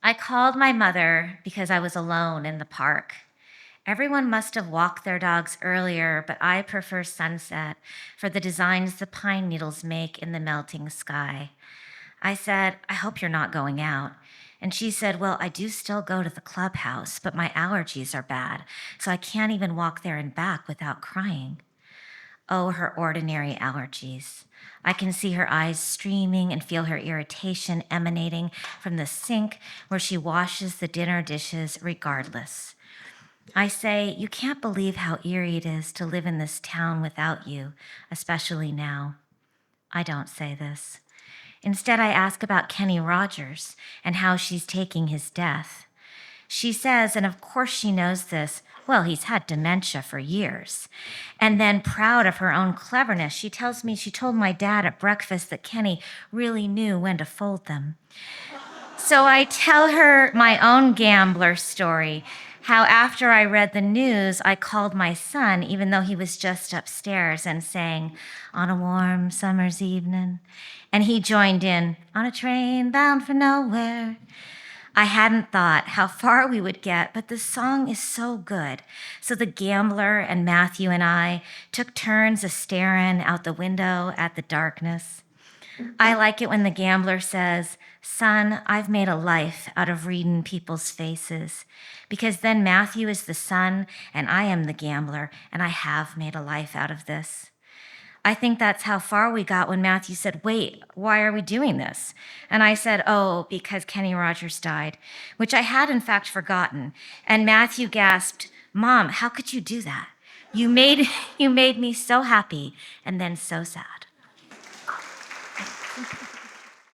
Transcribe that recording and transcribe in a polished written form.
I called my mother because I was alone in the park. Everyone must have walked their dogs earlier, but I prefer sunset for the designs the pine needles make in the melting sky. I said, I hope you're not going out. And she said, well, I do still go to the clubhouse, but my allergies are bad, so I can't even walk there and back without crying. Oh, her ordinary allergies. I can see her eyes streaming and feel her irritation emanating from the sink where she washes the dinner dishes regardless. I say, you can't believe how eerie it is to live in this town without you, especially now. I don't say this. Instead, I ask about Kenny Rogers and how she's taking his death. She says, and of course she knows this, well, he's had dementia for years. And then, proud of her own cleverness, she tells me she told my dad at breakfast that Kenny really knew when to fold them. So I tell her my own gambler story, how after I read the news, I called my son, even though he was just upstairs, and sang, on a warm summer's evening. And he joined in, on a train bound for nowhere. I hadn't thought how far we would get, but the song is so good. So the gambler and Matthew and I took turns a staring out the window at the darkness. I like it when the gambler says, son, I've made a life out of reading people's faces, because then Matthew is the son and I am the gambler, and I have made a life out of this. I think that's how far we got when Matthew said, wait, why are we doing this? And I said, oh, because Kenny Rogers died, which I had in fact forgotten. And Matthew gasped, Mom, how could you do that? You made me so happy and then so sad.